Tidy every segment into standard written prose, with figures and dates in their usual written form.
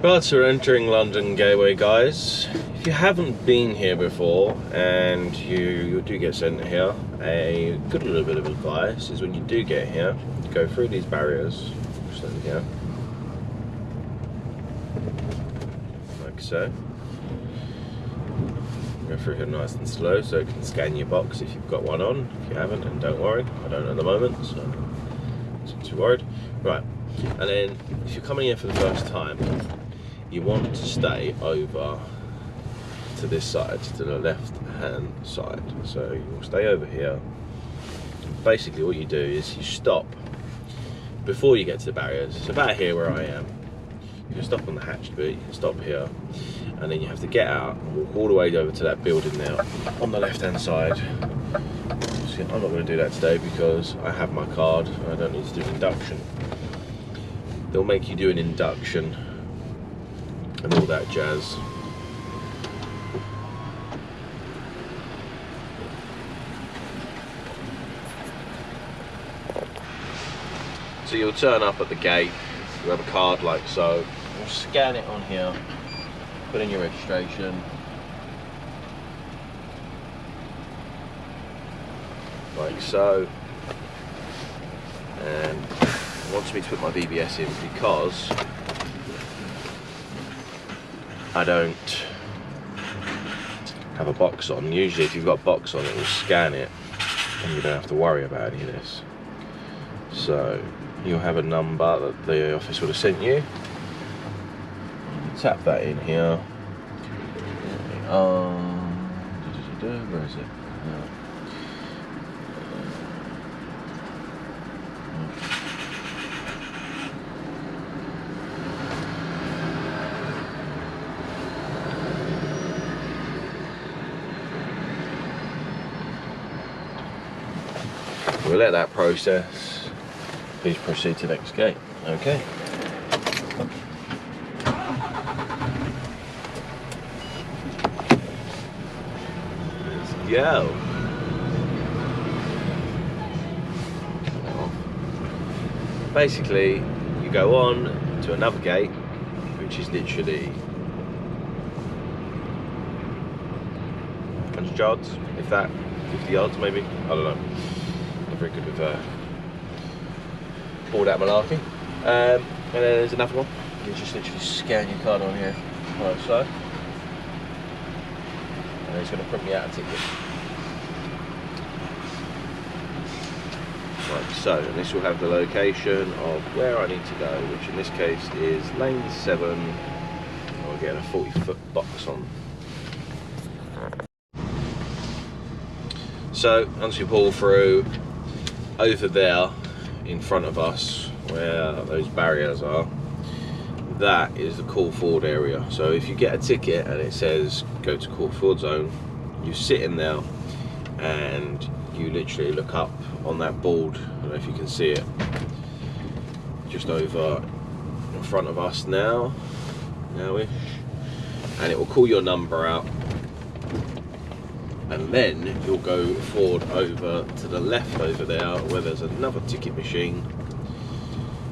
Right, so we're entering London Gateway, guys. If you haven't been here before and you do get sent here, a good little bit of advice is when you do get here, go through these barriers, just like here, like so. Go through here nice and slow so it can scan your box if you've got one on. If you haven't, then don't worry, I don't at the moment, so not too worried. Right, and then if you're coming here for the first time, you want to stay over to this side, to the left hand side. So you will stay over here. Basically what you do is you stop before you get to the barriers. It's about here where I am. You can stop on the hatched bit, you can stop here, and then you have to get out and walk all the way over to that building there on the left hand side. So I'm not going to do that today because I have my card and I don't need to do an induction. They'll make you do an induction and all that jazz. So you'll turn up at the gate, you have a card like so, you'll scan it on here, put in your registration, like so, and it wants me to put my DBS in because I don't have a box on. Usually if you've got a box on, it will scan it and you don't have to worry about any of this. So you'll have a number that the office would have sent you. Tap that in here. Where is it? We'll let that process. Please proceed to the next gate. Okay. Let's go. Basically, you go on to another gate, which is literally 100 yards, if that, 50 yards maybe. I don't know. Not very good with all that malarkey. And then there's another one. You just literally scan your card on here, like so. And it's going to print me out a ticket. Like so. And this will have the location of where I need to go, which in this case is lane 7. I'll get a 40-foot box on. So once we pull through, over there in front of us where those barriers are, that is the call forward area. So if you get a ticket and it says go to call forward zone, you sit in there and you literally look up on that board. I don't know if you can see it, just over in front of us now-ish, and it will call your number out. And then you'll go forward over to the left over there where there's another ticket machine.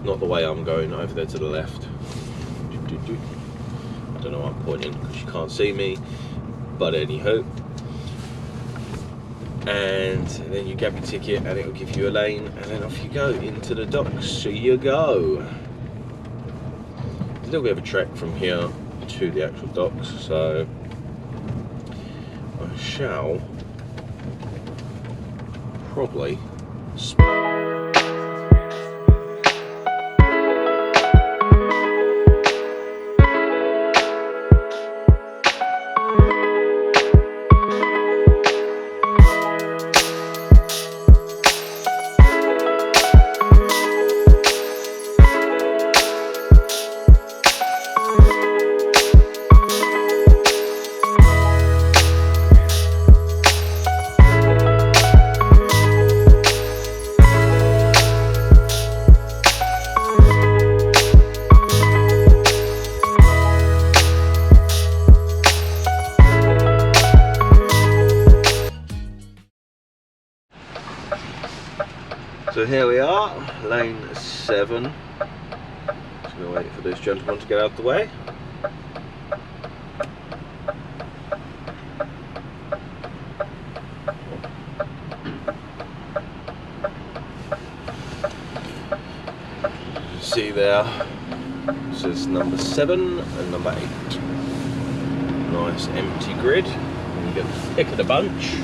Not the way I'm going, over there to the left. I don't know why I'm pointing because you can't see me, but anywho. And then you grab your ticket and it'll give you a lane and then off you go into the docks. So you go. There's a little bit of a trek from here to the actual docks, so I shall probably So here we are, lane 7. Just going to wait for this gentleman to get out of the way. see there, this is number 7 and number 8. Nice empty grid. And you get the pick of the bunch.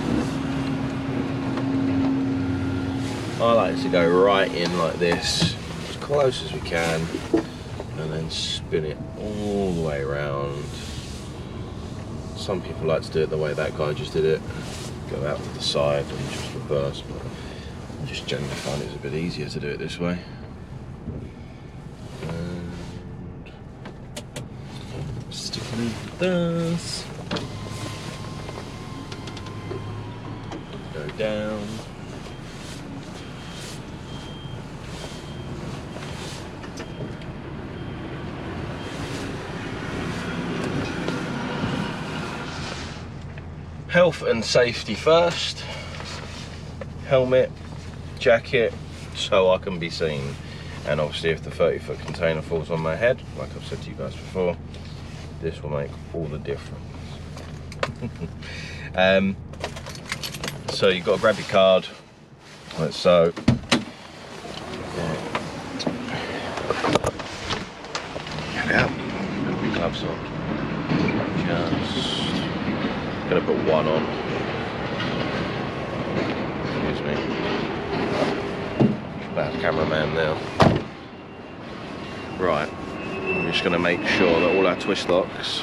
I like to go right in like this, as close as we can, and then spin it all the way around. Some people like to do it the way that guy just did it, go out to the side and just reverse, but I just generally find it's a bit easier to do it this way. And stick it into this. Go down. Health and safety first. Helmet, jacket, so I can be seen. And obviously if the 30-foot container falls on my head, like I've said to you guys before, this will make all the difference. So you've got to grab your card, like so. Get it out, put your gloves on. Just gonna put one on. Excuse me. Bad cameraman now. Right, I'm just gonna make sure that all our twist locks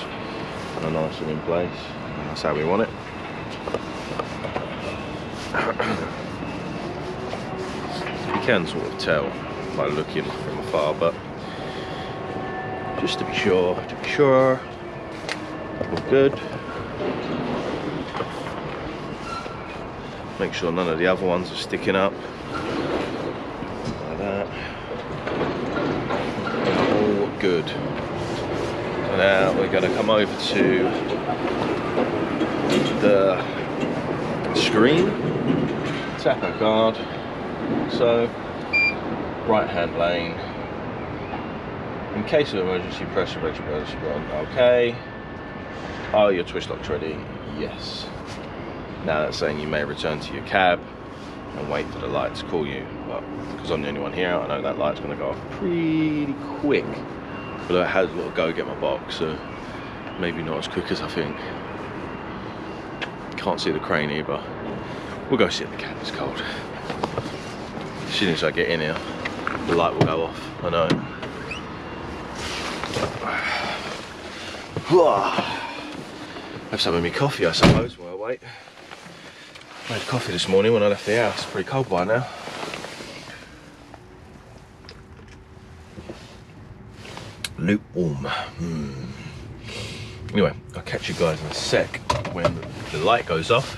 are nice and in place. And that's how we want it. You can sort of tell by looking from afar, but just to be sure, all good. Make sure none of the other ones are sticking up. Like that. All good. So now we're going to come over to the screen. Tap our card. So, right hand lane. In case of emergency, press the emergency button. Okay. Are your twist locks ready? Yes. Now that's saying you may return to your cab and wait for the light to call you. But because I'm the only one here, I know that light's going to go off pretty quick. But I had got to go get my box, so maybe not as quick as I think. Can't see the crane either. We'll go sit in the cab, it's cold. As soon as I get in here, the light will go off, I know. Have some of my coffee, I suppose, while I wait. I had coffee this morning when I left the house. It's pretty cold by now. Lukewarm. Anyway, I'll catch you guys in a sec when the light goes off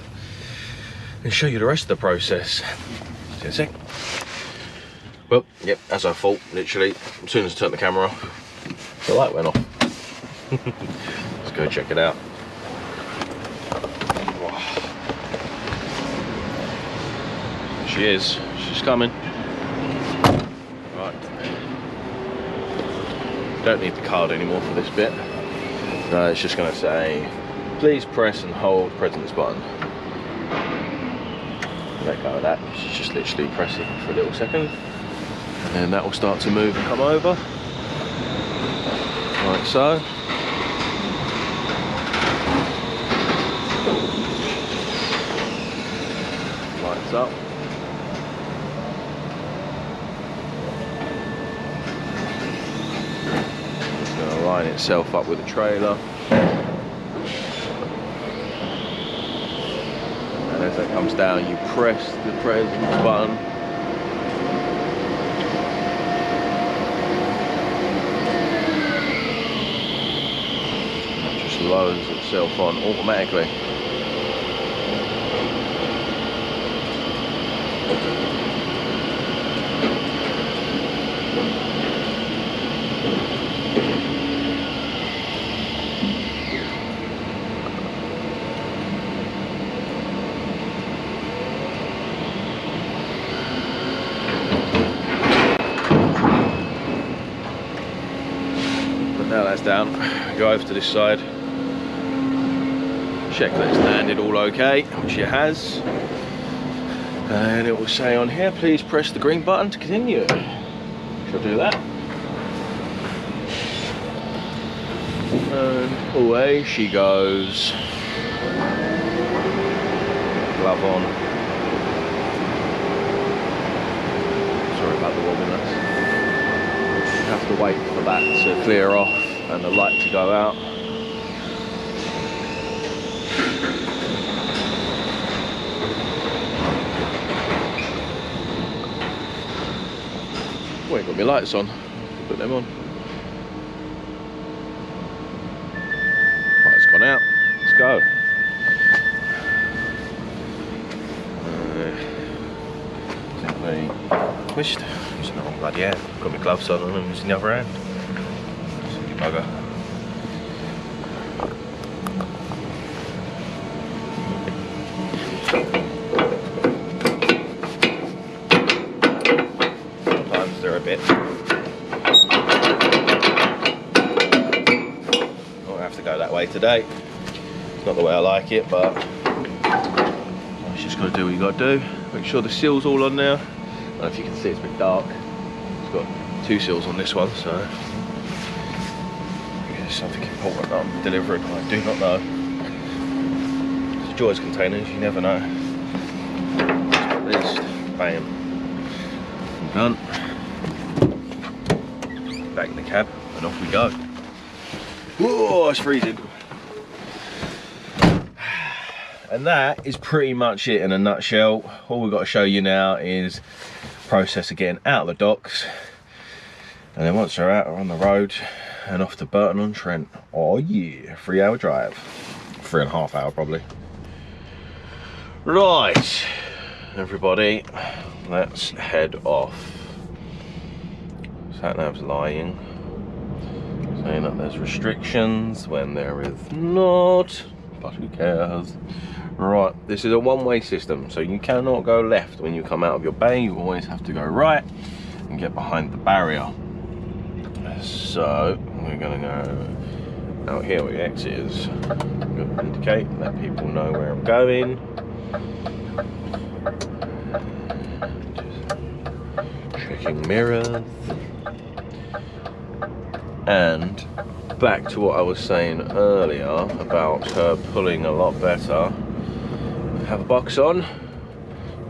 and show you the rest of the process. See you in a sec. Well, yep, as I thought, literally, as soon as I turned the camera off, the light went off. Let's go check it out. She is. She's coming. Right. Don't need the card anymore for this bit. No, it's just going to say, please press and hold this button. Let go of that. She's just literally pressing for a little second. And then that will start to move and come over. Like so. Lights up. Line itself up with a trailer, and as that comes down you press the presence button, it just lowers itself on automatically. Now that's down, go over to this side, check that it's landed all okay, which it has, and it will say on here, please press the green button to continue. Shall I do that? And away she goes. Glove on. Sorry about the wobbliness. You have to wait for that to clear off and the light to go out. Oh, ain't got my lights on. Put them on. Right, it's gone out. Let's go. Gently twist. Using the wrong bloody hand. Got my gloves on and I'm using the other hand. Silly bugger. Sometimes they're a bit. I'll have to go that way today. It's not the way I like it, but you just got to do what you got to do. Make sure the seal's all on now. I don't know if you can see, it's a bit dark. It's got 2 seals on this one, so there's something important that I'm delivering. I do not know. It's Joy's containers, you never know. At least, bam, I'm done. Back in the cab, and off we go. Whoa, it's freezing. And that is pretty much it in a nutshell. All we've got to show you now is process of getting out of the docks. And then once they're out, we're on the road and off to Burton-on-Trent. Oh yeah, 3-hour drive. 3.5 hour probably. Right, everybody, let's head off. Sat-nav's lying, saying that there's restrictions when there is not, but who cares? Right, this is a one-way system, so you cannot go left when you come out of your bay. You always have to go right and get behind the barrier. So we're going to go out here where the exit is. I'm going to indicate, let people know where I'm going. Just checking mirrors. And back to what I was saying earlier about her pulling a lot better. Have a box on,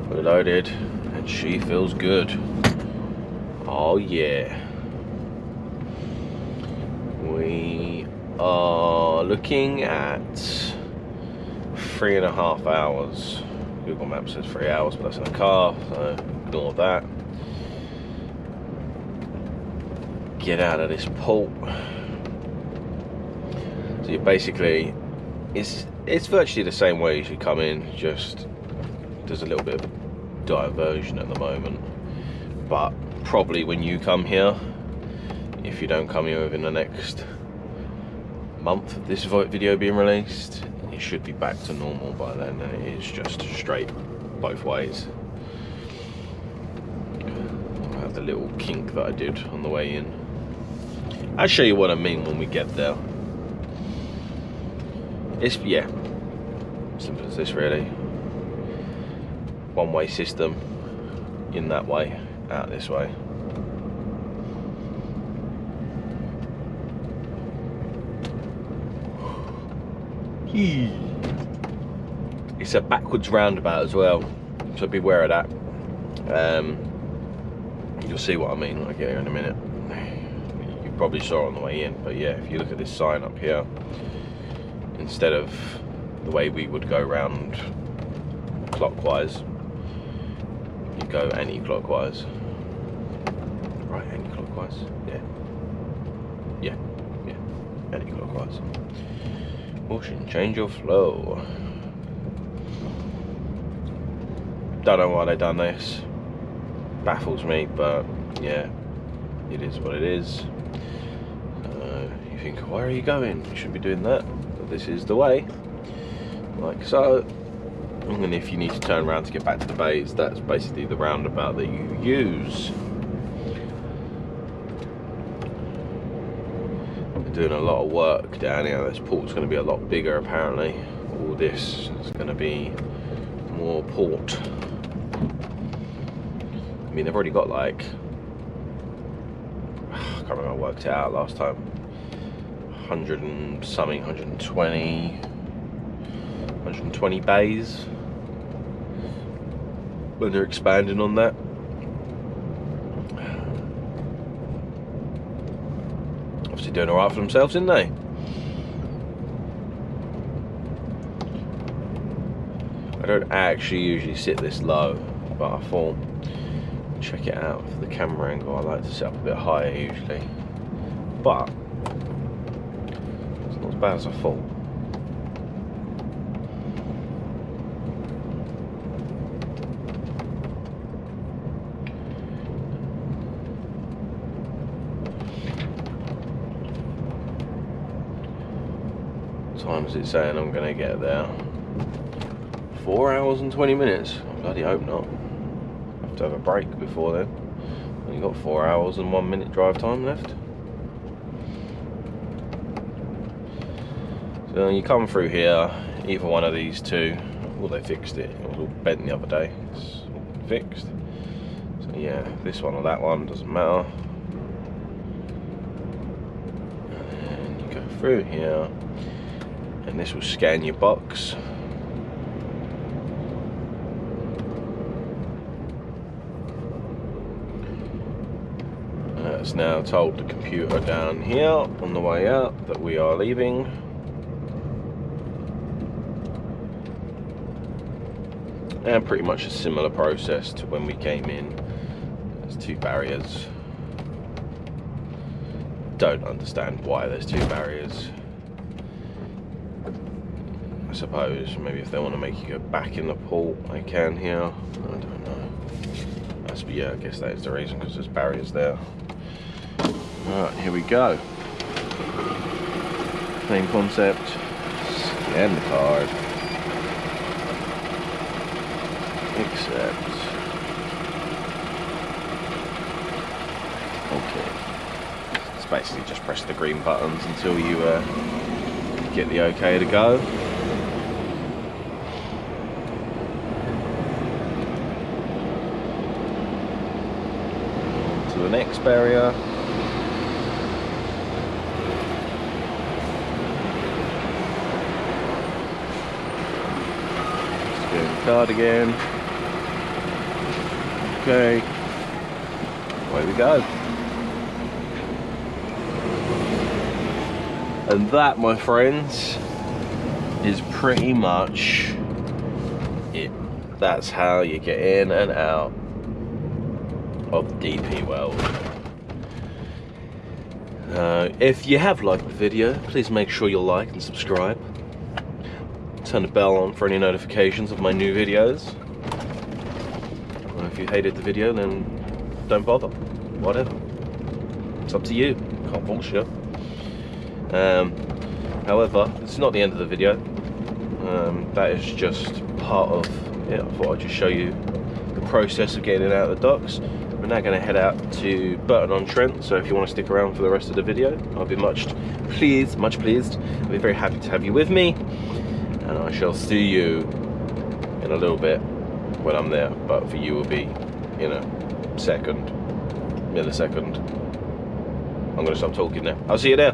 fully loaded, and she feels good. Oh yeah. We are looking at 3.5 hours. Google Maps says 3 hours, but that's in a car, so ignore that. Get out of this port. So you basically, it's virtually the same way as you come in, just there's a little bit of diversion at the moment. But probably when you come here, if you don't come here within the next month of this video being released, it should be back to normal by then, and it is just straight both ways. I have the little kink that I did on the way in. I'll show you what I mean when we get there. It's, yeah, simple as this really. One-way system, in that way, out this way. It's a backwards roundabout as well, so beware of that. You'll see what I mean when I get here in a minute. You probably saw it on the way in, but yeah, if you look at this sign up here, instead of the way we would go round clockwise, you go anti-clockwise. Right, anti-clockwise? Yeah, anti-clockwise. Motion, change of flow. Don't know why they done this. Baffles me, but yeah, it is what it is. You think, where are you going? You shouldn't be doing that. But this is the way, like so. And if you need to turn around to get back to the bays, that's basically the roundabout that you use. They're doing a lot of work down here. This port's going to be a lot bigger apparently. All this is going to be more port. I mean, they've already got like, I can't remember, I worked it out last time. 100 and something, 120 bays when they're expanding on that. Obviously doing alright for themselves, didn't they? I don't actually usually sit this low, but I thought, check it out for the camera angle. I like to sit up a bit higher usually, but it's not as bad as I thought. What time is it saying I'm going to get there? 4 hours and 20 minutes. I bloody hope not. I have to have a break before then. Only got 4 hours and 1 minute drive time left. So you come through here, either one of these two. Well, they fixed it. It was all bent the other day. It's all fixed. So yeah, this one or that one, doesn't matter. And you go through here, and this will scan your box. It's now told the computer down here on the way out that we are leaving. And pretty much a similar process to when we came in. There's two barriers. Don't understand why there's two barriers. I suppose maybe if they want to make you go back in the port, they can here. I don't know. Yeah, I guess that is the reason, because there's barriers there. Alright, here we go. Same concept. Scan the card. Accept. Okay. It's basically just press the green buttons until you get the okay to go. On to the next barrier. Card again. Okay, away we go. And that, my friends, is pretty much it. That's how you get in and out of DP World. If you have liked the video, please make sure you like and subscribe. Turn the bell on for any notifications of my new videos. If you hated the video, then don't bother. Whatever. It's up to you. Can't force you. However, it's not the end of the video. That is just part of it. I thought I'd just show you the process of getting it out of the docks. We're now going to head out to Burton-on-Trent, so if you want to stick around for the rest of the video, I'll be much pleased. I'll be very happy to have you with me. And I shall see you in a little bit when I'm there, but for you will be in a millisecond. I'm going to stop talking now. I'll see you there.